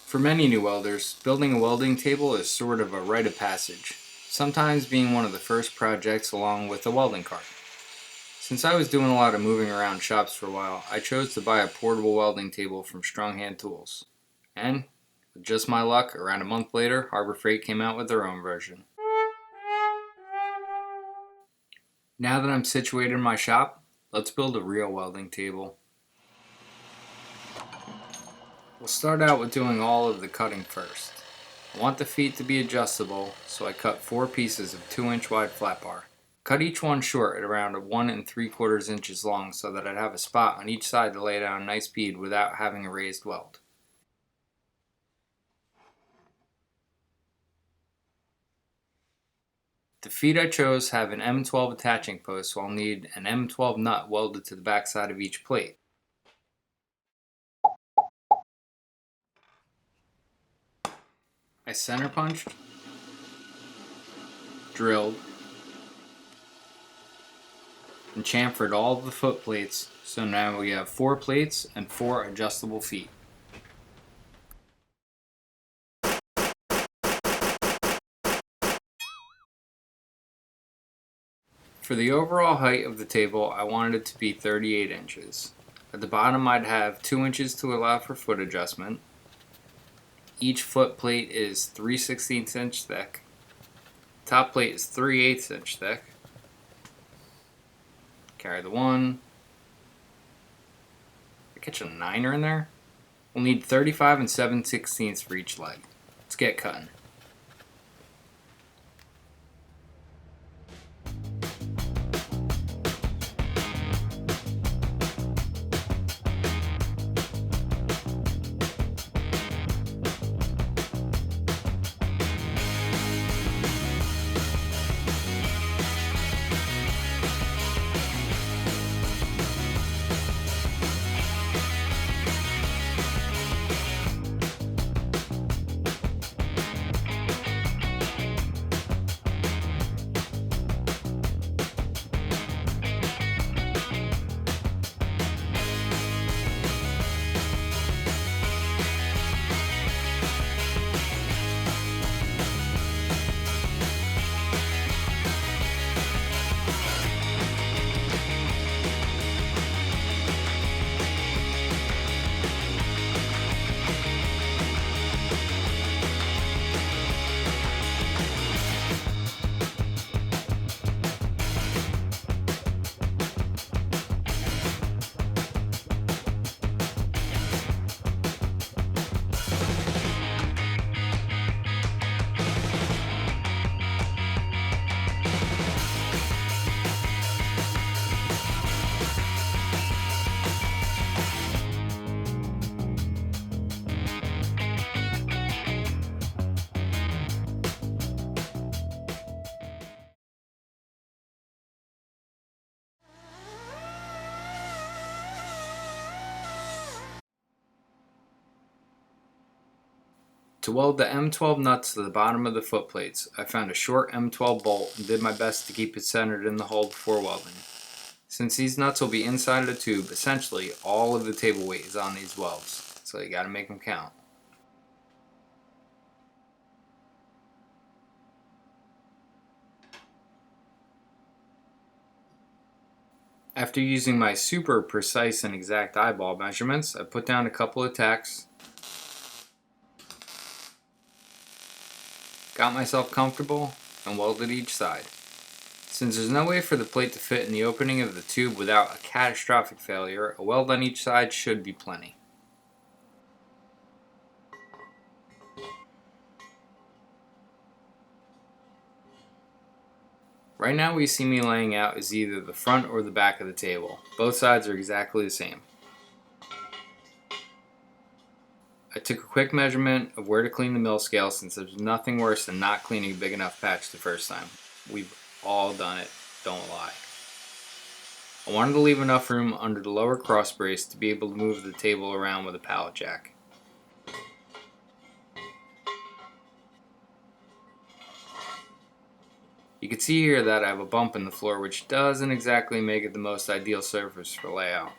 For many new welders, building a welding table is sort of a rite of passage, sometimes being one of the first projects along with a welding cart. Since I was doing a lot of moving around shops for a while, I chose to buy a portable welding table from Strong Hand Tools. And, with just my luck, around a month later, Harbor Freight came out with their own version. Now that I'm situated in my shop, let's build a real welding table. We'll start out with doing all of the cutting first. I want the feet to be adjustable, so I cut 4 pieces of 2-inch wide flat bar. Cut each one short at around 1 3/4 inches long so that I'd have a spot on each side to lay down a nice bead without having a raised weld. The feet I chose have an M12 attaching post, so I'll need an M12 nut welded to the back side of each plate. I center punched, drilled, and chamfered all of the foot plates, so now we have 4 plates and 4 adjustable feet. For the overall height of the table, I wanted it to be 38 inches. At the bottom I'd have 2 inches to allow for foot adjustment. Each foot plate is 3/16 inch thick. Top plate is 3/8 inch thick. Carry the one. I catch a 9er in there. We'll need 35 and 7/16 for each leg. Let's get cutting. To weld the M12 nuts to the bottom of the foot plates, I found a short M12 bolt and did my best to keep it centered in the hole before welding. Since these nuts will be inside of the tube, essentially all of the table weight is on these welds, so you gotta make them count. After using my super precise and exact eyeball measurements, I put down a couple of tacks, got myself comfortable, and welded each side. Since there's no way for the plate to fit in the opening of the tube without a catastrophic failure, a weld on each side should be plenty. Right now we see me laying out is either the front or the back of the table. Both sides are exactly the same. I took a quick measurement of where to clean the mill scale, since there's nothing worse than not cleaning a big enough patch the first time. We've all done it, don't lie. I wanted to leave enough room under the lower cross brace to be able to move the table around with a pallet jack. You can see here that I have a bump in the floor, which doesn't exactly make it the most ideal surface for layout.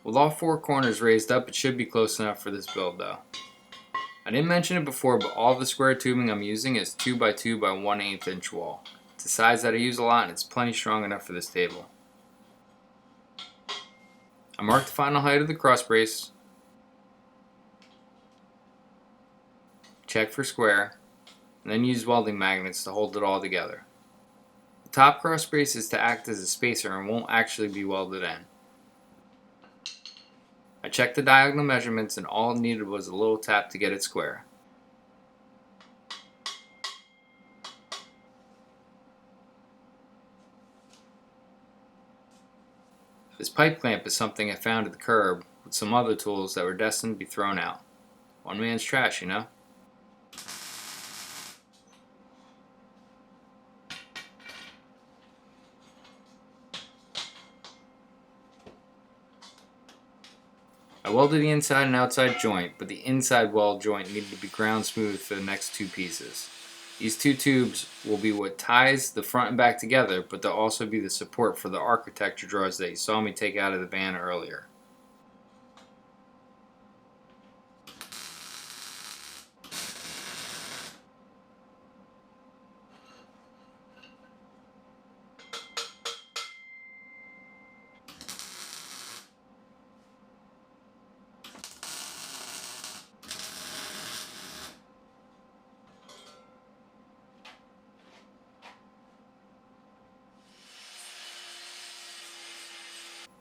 With all four corners raised up, it should be close enough for this build though. I didn't mention it before, but all the square tubing I'm using is 2x2 by 1/8 inch wall. It's a size that I use a lot and it's plenty strong enough for this table. I marked the final height of the cross brace, check for square, and then use welding magnets to hold it all together. The top cross brace is to act as a spacer and won't actually be welded in. I checked the diagonal measurements and all it needed was a little tap to get it square. This pipe clamp is something I found at the curb with some other tools that were destined to be thrown out. One man's trash, you know? I welded the inside and outside joint, but the inside weld joint needed to be ground smooth for the next two pieces. These two tubes will be what ties the front and back together, but they'll also be the support for the architecture drawers that you saw me take out of the van earlier.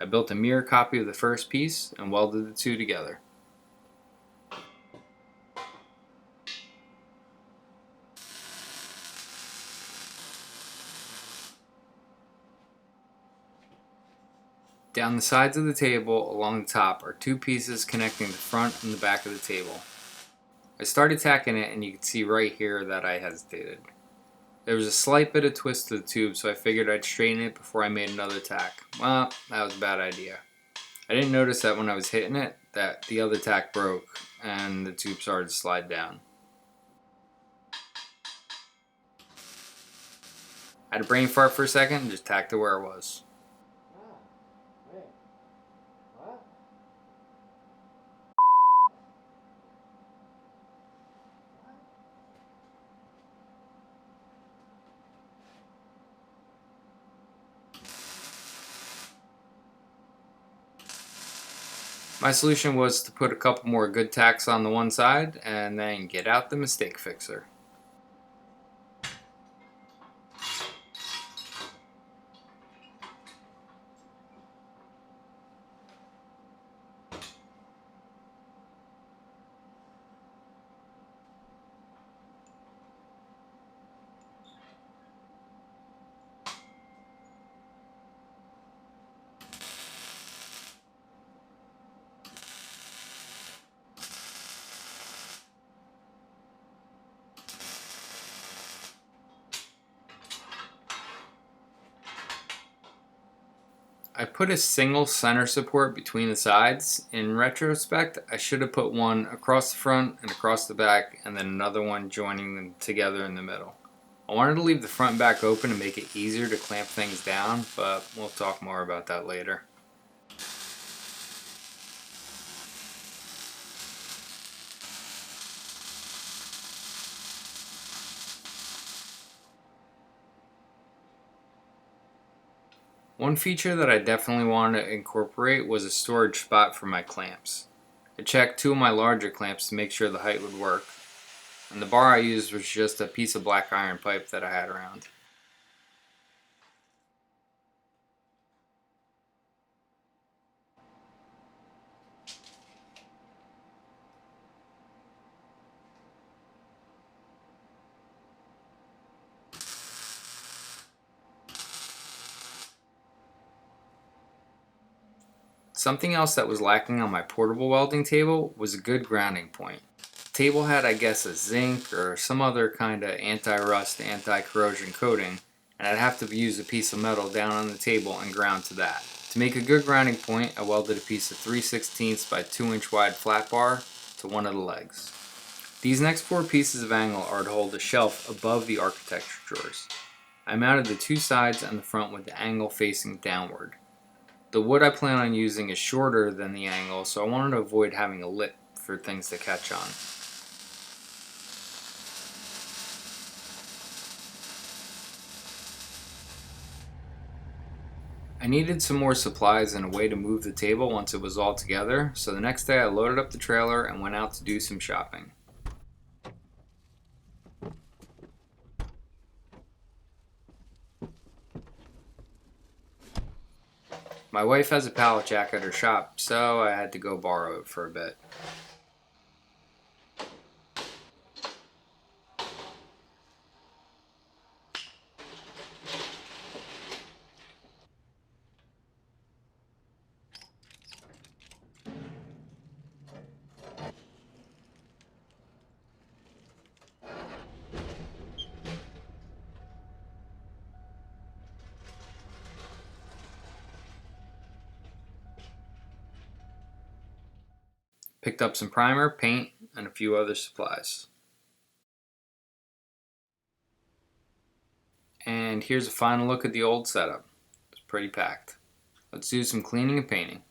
I built a mirror copy of the first piece and welded the two together. Down the sides of the table along the top are two pieces connecting the front and the back of the table. I started tacking it and you can see right here that I hesitated. There was a slight bit of twist to the tube, so I figured I'd straighten it before I made another tack. Well, that was a bad idea. I didn't notice that when I was hitting it that the other tack broke and the tube started to slide down. I had a brain fart for a second and just tacked it where it was. My solution was to put a couple more good tacks on the one side and then get out the mistake fixer. I put a single center support between the sides. In retrospect, I should have put one across the front and across the back and then another one joining them together in the middle. I wanted to leave the front and back open to make it easier to clamp things down, but we'll talk more about that later. One feature that I definitely wanted to incorporate was a storage spot for my clamps. I checked two of my larger clamps to make sure the height would work, and the bar I used was just a piece of black iron pipe that I had around. Something else that was lacking on my portable welding table was a good grounding point. The table had, I guess, a zinc or some other kind of anti-rust, anti-corrosion coating, and I'd have to use a piece of metal down on the table and ground to that. To make a good grounding point, I welded a piece of 3/16 by 2 inch wide flat bar to one of the legs. These next four pieces of angle are to hold a shelf above the architecture drawers. I mounted the two sides and the front with the angle facing downward. The wood I plan on using is shorter than the angle, so I wanted to avoid having a lip for things to catch on. I needed some more supplies and a way to move the table once it was all together, so the next day I loaded up the trailer and went out to do some shopping. My wife has a pallet jack at her shop, so I had to go borrow it for a bit. Picked up some primer, paint, and a few other supplies. And here's a final look at the old setup. It's pretty packed. Let's do some cleaning and painting.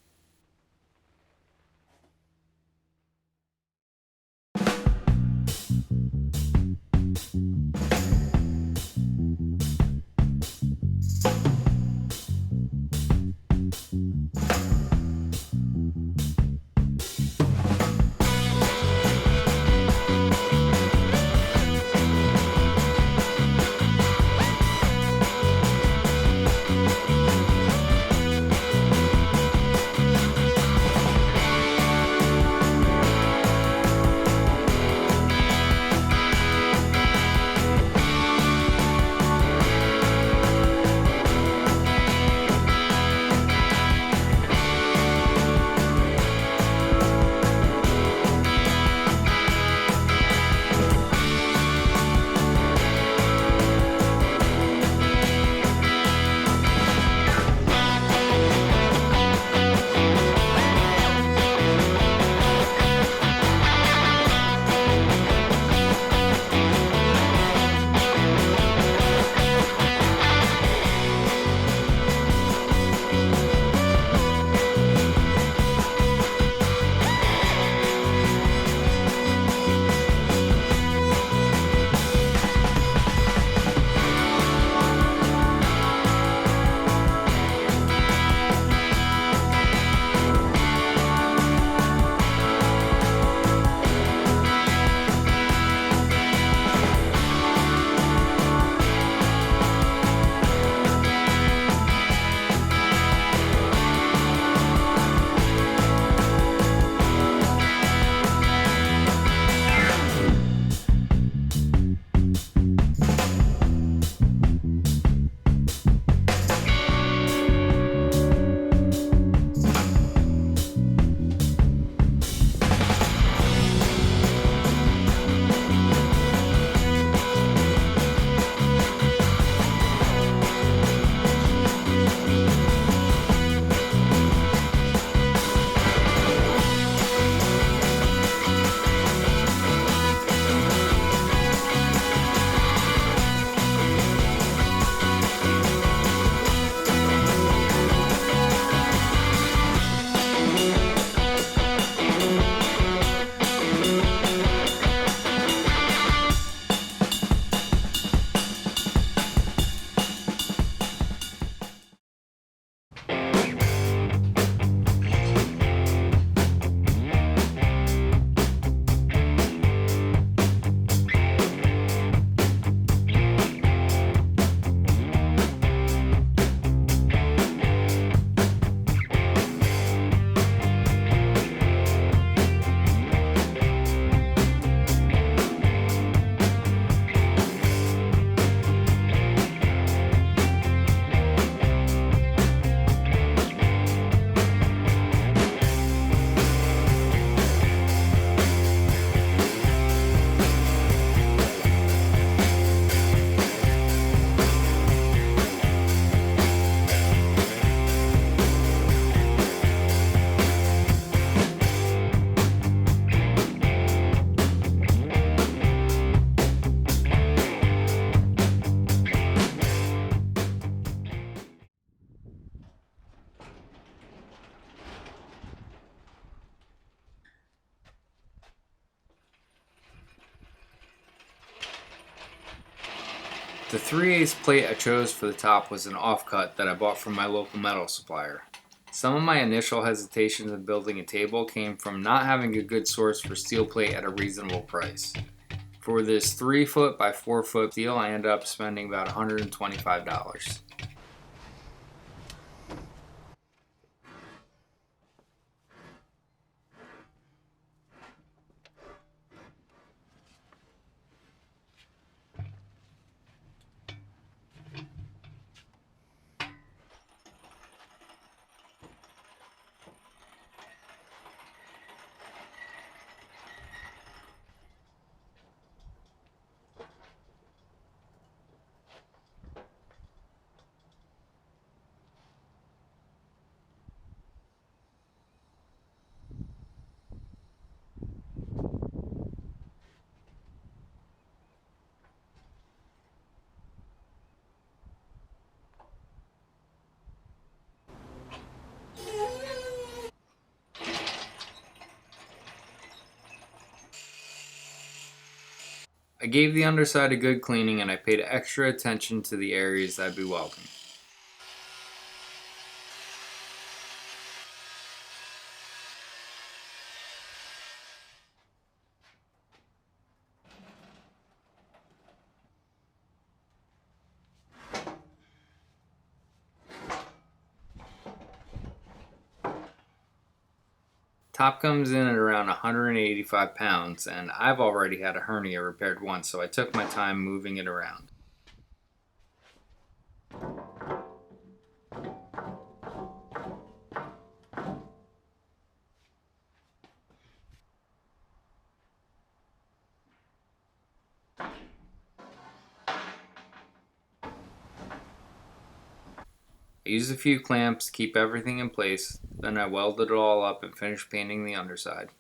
The 3/8 plate I chose for the top was an offcut that I bought from my local metal supplier. Some of my initial hesitations in building a table came from not having a good source for steel plate at a reasonable price. For this 3 foot by 4 foot steel, I ended up spending about $125. I gave the underside a good cleaning and I paid extra attention to the areas I'd be welding. Top comes in at around 185 pounds, and I've already had a hernia repaired once, so I took my time moving it around. I used a few clamps to keep everything in place, then I welded it all up and finished painting the underside.